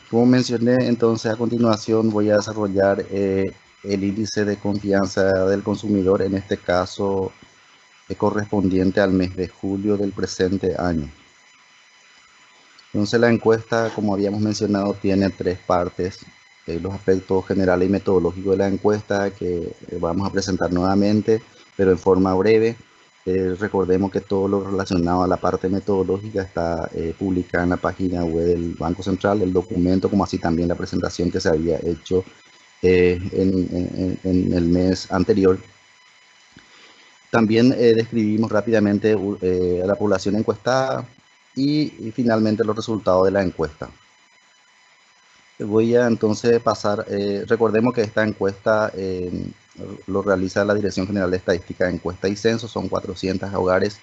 Como mencioné, entonces a continuación voy a desarrollar el índice de confianza del consumidor, en este caso correspondiente al mes de julio del presente año. Entonces la encuesta, como habíamos mencionado, tiene tres partes. Los aspectos generales y metodológicos de la encuesta que vamos a presentar nuevamente, pero en forma breve. Recordemos que todo lo relacionado a la parte metodológica está publicada en la página web del Banco Central, el documento, como así también la presentación que se había hecho en el mes anterior. También describimos rápidamente a la población encuestada y finalmente los resultados de la encuesta. Voy a entonces pasar, recordemos que esta encuesta lo realiza la Dirección General de Estadística de Encuesta y Censo, son 400 hogares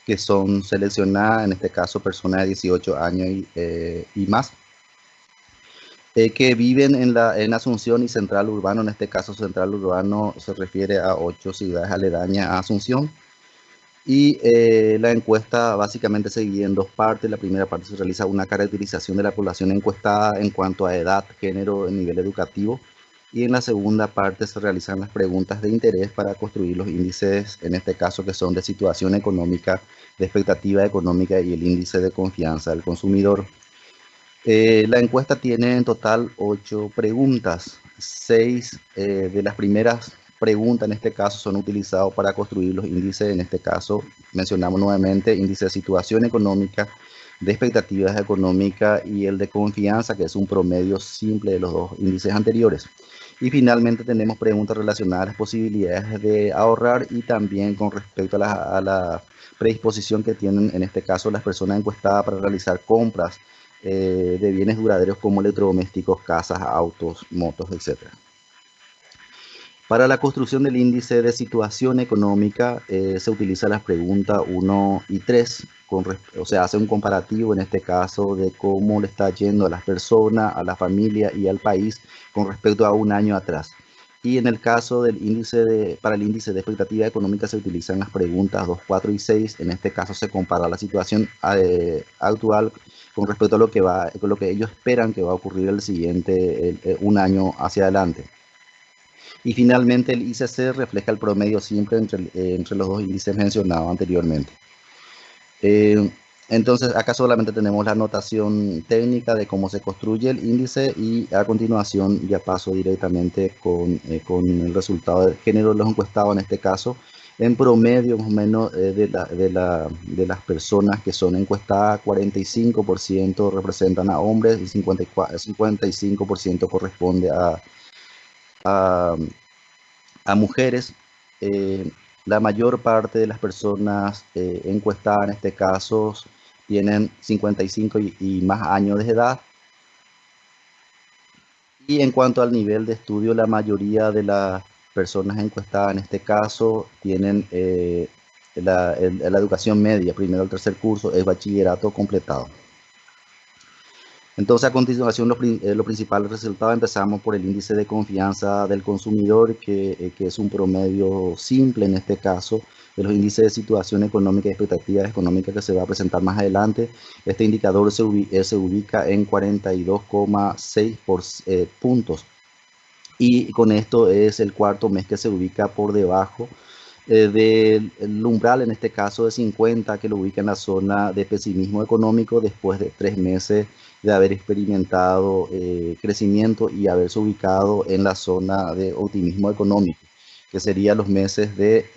que son seleccionadas, en este caso personas de 18 años y más, que viven en Asunción y Central Urbano. En este caso Central Urbano se refiere a 8 ciudades aledañas a Asunción. Y la encuesta básicamente se divide en dos partes. La primera parte se realiza una caracterización de la población encuestada en cuanto a edad, género, nivel educativo. Y en la segunda parte se realizan las preguntas de interés para construir los índices, en este caso que son de situación económica, de expectativa económica y el índice de confianza del consumidor. La encuesta tiene en total 8 preguntas. 6 de las primeras preguntas en este caso son utilizadas para construir los índices. En este caso mencionamos nuevamente índice de situación económica, de expectativas económicas y el de confianza, que es un promedio simple de los dos índices anteriores. Y finalmente tenemos preguntas relacionadas a las posibilidades de ahorrar y también con respecto a la predisposición que tienen en este caso las personas encuestadas para realizar compras de bienes duraderos como electrodomésticos, casas, autos, motos, etc. Para la construcción del índice de situación económica se utilizan las preguntas 1 y 3, o sea, hace un comparativo en este caso de cómo le está yendo a las personas, a la familia y al país con respecto a un año atrás. Y en el caso del para el índice de expectativa económica se utilizan las preguntas 2, 4 y 6. En este caso se compara la situación actual con respecto a lo que ellos esperan que va a ocurrir el siguiente, un año hacia adelante. Y finalmente el ICC refleja el promedio siempre entre los dos índices mencionados anteriormente. Entonces acá solamente tenemos la notación técnica de cómo se construye el índice y a continuación ya paso directamente con el resultado de género de los encuestados. En este caso, en promedio más o menos de las personas que son encuestadas, 45% representan a hombres y 55% corresponde a, a mujeres. La mayor parte de las personas encuestadas en este caso tienen 55 y más años de edad. Y en cuanto al nivel de estudio, la mayoría de las personas encuestadas en este caso tienen la educación media, primero al tercer curso, es bachillerato completado. Entonces, a continuación, los principales resultados. Empezamos por el índice de confianza del consumidor, que es un promedio simple en este caso de los índices de situación económica y expectativas económicas que se va a presentar más adelante. Este indicador se ubica en 42,6 puntos. Y con esto es el cuarto mes que se ubica por debajo del umbral, en este caso de 50, que lo ubica en la zona de pesimismo económico después de 3 meses de haber experimentado crecimiento y haberse ubicado en la zona de optimismo económico, que serían los meses de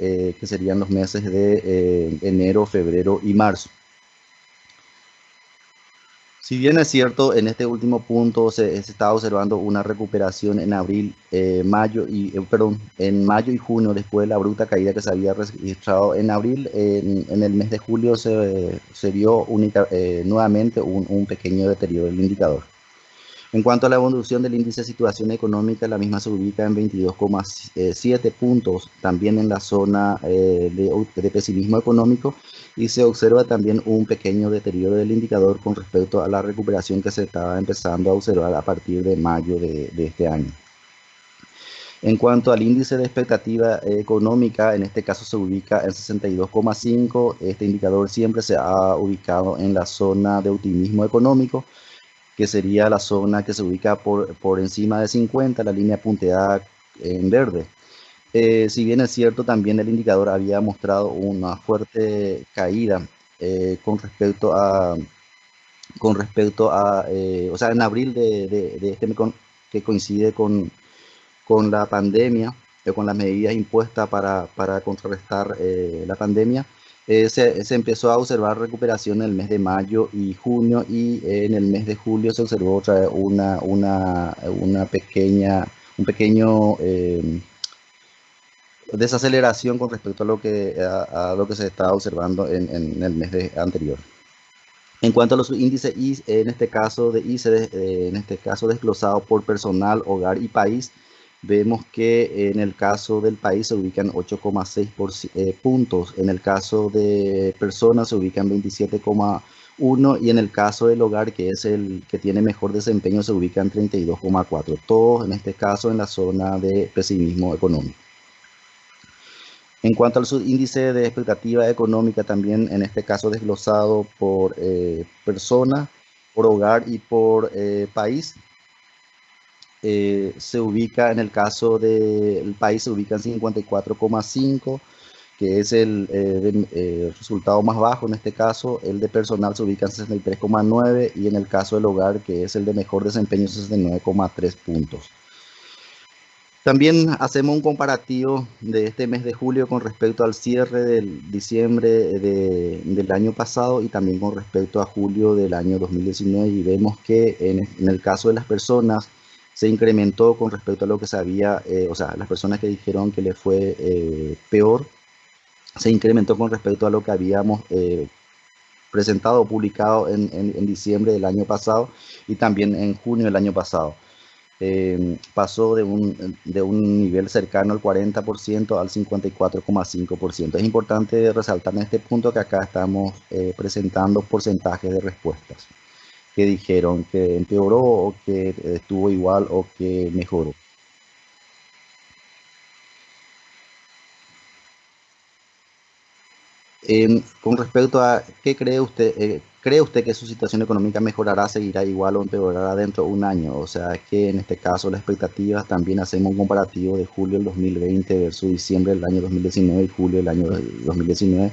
enero, febrero y marzo. Si bien es cierto, en este último punto se está observando una recuperación en en mayo y junio, después de la bruta caída que se había registrado en abril. En el mes de julio se vio nuevamente un pequeño deterioro del indicador. En cuanto a la evolución del índice de situación económica, la misma se ubica en 22,7 puntos, también en la zona de pesimismo económico, y se observa también un pequeño deterioro del indicador con respecto a la recuperación que se estaba empezando a observar a partir de mayo de este año. En cuanto al índice de expectativa económica, en este caso se ubica en 62,5. Este indicador siempre se ha ubicado en la zona de optimismo económico, que sería la zona que se ubica por encima de 50, la línea punteada en verde. Si bien es cierto, también el indicador había mostrado una fuerte caída con respecto a, o sea, en abril de este mes que coincide con la pandemia, con las medidas impuestas para contrarrestar la pandemia, se empezó a observar recuperación en el mes de mayo y junio, y en el mes de julio se observó otra vez una pequeña, un pequeño desaceleración con respecto a lo que se estaba observando en el anterior. En cuanto a los índices en este caso de ICE, en este caso desglosado por personal, hogar y país, vemos que en el caso del país se ubican 8,6 puntos, en el caso de personas se ubican 27,1, y en el caso del hogar, que es el que tiene mejor desempeño, se ubican 32,4, todos en este caso en la zona de pesimismo económico. En cuanto al subíndice de expectativa económica, también en este caso desglosado por persona, por hogar y por país, se ubica en el caso del país, se ubica en 54,5, que es el resultado más bajo en este caso. El de personal se ubica en 63,9, y en el caso del hogar, que es el de mejor desempeño, 69,3 puntos. También hacemos un comparativo de este mes de julio con respecto al cierre del diciembre del año pasado, y también con respecto a julio del año 2019, y vemos que en el caso de las personas se incrementó con respecto a lo que se había, o sea, las personas que dijeron que le fue peor, se incrementó con respecto a lo que habíamos presentado o publicado en diciembre del año pasado, y también en junio del año pasado. Pasó de un nivel cercano al 40% al 54,5%. Es importante resaltar en este punto que acá estamos presentando porcentajes de respuestas que dijeron que empeoró, o que estuvo igual, o que mejoró. Con respecto a qué cree usted que su situación económica mejorará, seguirá igual o empeorará dentro de un año. O sea, que en este caso las expectativas, también hacemos un comparativo de julio del 2020 versus diciembre del año 2019 y julio del año 2019,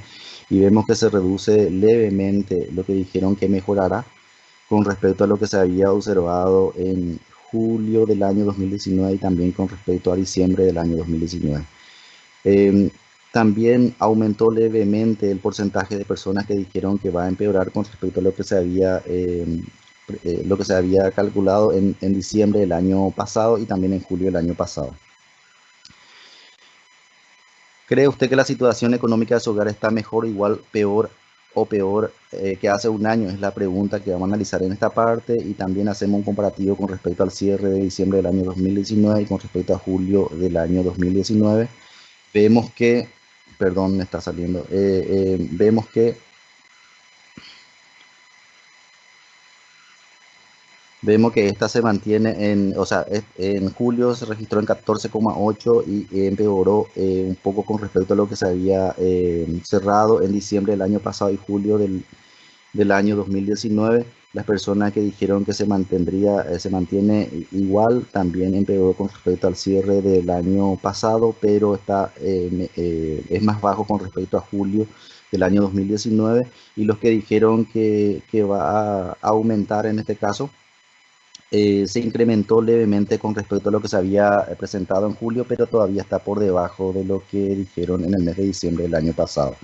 y vemos que se reduce levemente lo que dijeron que mejorará con respecto a lo que se había observado en julio del año 2019, y también con respecto a diciembre del año 2019. Eh, También aumentó levemente el porcentaje de personas que dijeron que va a empeorar con respecto a lo que se había calculado en diciembre del año pasado, y también en julio del año pasado. ¿Cree usted que la situación económica de su hogar está mejor, igual, peor o peor que hace un año? Es la pregunta que vamos a analizar en esta parte, y también hacemos un comparativo con respecto al cierre de diciembre del año 2019 y con respecto a julio del año 2019. Vemos que, perdón, me está saliendo, vemos que esta se mantiene o sea, en julio se registró en 14,8, y empeoró un poco con respecto a lo que se había cerrado en diciembre del año pasado y julio del año 2019. Las personas que dijeron que se mantiene igual, también empeoró con respecto al cierre del año pasado, pero es más bajo con respecto a julio del año 2019. Y los que dijeron que va a aumentar en este caso, se incrementó levemente con respecto a lo que se había presentado en julio, pero todavía está por debajo de lo que dijeron en el mes de diciembre del año pasado.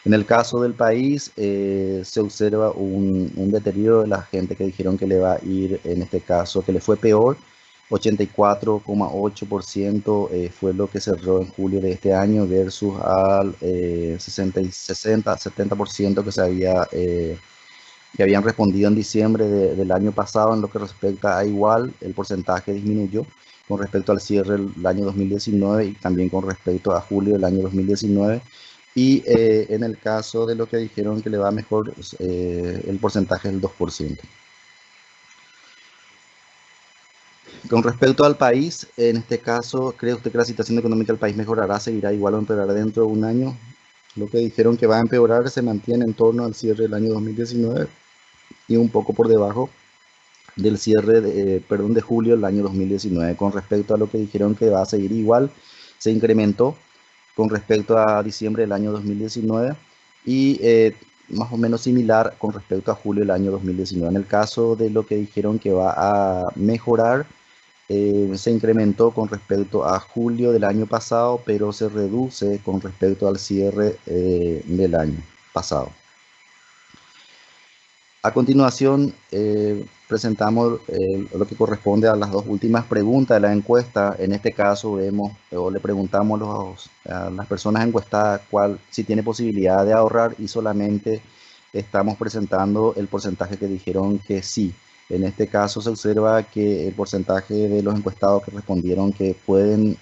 En el caso del país, se observa un deterioro de la gente que dijeron que le va a ir, en este caso, que le fue peor. 84,8% fue lo que cerró en julio de este año, versus al 70% que habían respondido en diciembre del año pasado. En lo que respecta a igual, el porcentaje disminuyó con respecto al cierre del año 2019, y también con respecto a julio del año 2019. Y en el caso de lo que dijeron que le va mejor, el porcentaje es el 2%. Con respecto al país, en este caso, ¿cree usted que la situación económica del país mejorará, seguirá igual o empeorará dentro de un año? Lo que dijeron que va a empeorar se mantiene en torno al cierre del año 2019, y un poco por debajo del cierre de julio del año 2019. Con respecto a lo que dijeron que va a seguir igual, se incrementó con respecto a diciembre del año 2019 y más o menos similar con respecto a julio del año 2019. En el caso de lo que dijeron que va a mejorar, se incrementó con respecto a julio del año pasado, pero se reduce con respecto al cierre del año pasado. A continuación, presentamos lo que corresponde a las dos últimas preguntas de la encuesta. En este caso, vemos o le preguntamos a las personas encuestadas si tiene posibilidad de ahorrar, y solamente estamos presentando el porcentaje que dijeron que sí. En este caso se observa que el porcentaje de los encuestados que respondieron que pueden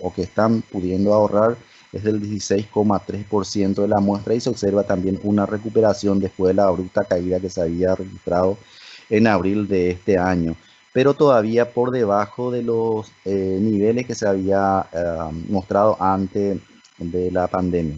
o que están pudiendo ahorrar es del 16,3% de la muestra, y se observa también una recuperación después de la abrupta caída que se había registrado en abril de este año, pero todavía por debajo de los niveles que se había mostrado antes de la pandemia.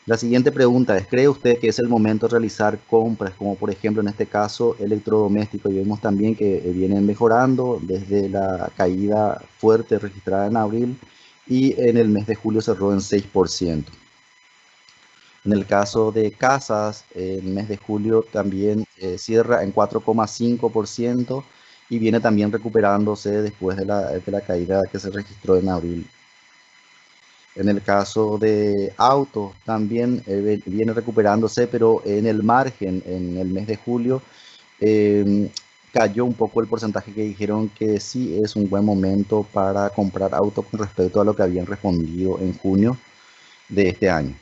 La siguiente pregunta es: ¿cree usted que es el momento de realizar compras, como por ejemplo en este caso electrodomésticos? Y vemos también que vienen mejorando desde la caída fuerte registrada en abril, y en el mes de julio cerró en 6%. En el caso de casas, el mes de julio también cierra en 4,5% y viene también recuperándose después de la caída que se registró en abril. En el caso de autos también viene recuperándose, pero en el margen, en el mes de julio, cayó un poco el porcentaje que dijeron que sí es un buen momento para comprar autos con respecto a lo que habían respondido en junio de este año.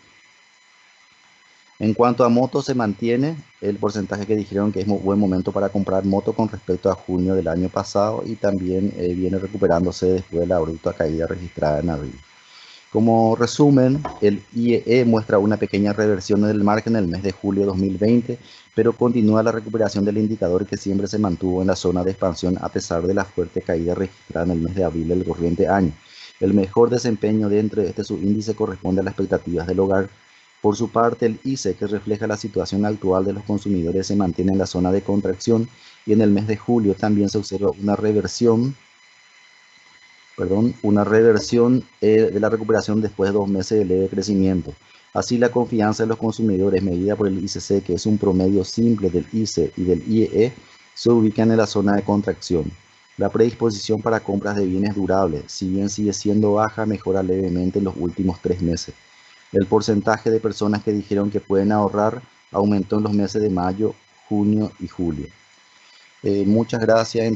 En cuanto a motos, se mantiene el porcentaje que dijeron que es un buen momento para comprar moto con respecto a junio del año pasado, y también viene recuperándose después de la abrupta caída registrada en abril. Como resumen, el IEE muestra una pequeña reversión del margen en el mes de julio de 2020, pero continúa la recuperación del indicador, que siempre se mantuvo en la zona de expansión a pesar de la fuerte caída registrada en el mes de abril del corriente año. El mejor desempeño dentro de este subíndice corresponde a las expectativas del hogar. Por su parte, el ICE, que refleja la situación actual de los consumidores, se mantiene en la zona de contracción, y en el mes de julio también se observa una reversión de la recuperación después de 2 meses de leve crecimiento. Así, la confianza de los consumidores, medida por el ICC, que es un promedio simple del ICE y del IEE, se ubican en la zona de contracción. La predisposición para compras de bienes durables, si bien sigue siendo baja, mejora levemente en los últimos 3 meses. El porcentaje de personas que dijeron que pueden ahorrar aumentó en los meses de mayo, junio y julio. Muchas gracias.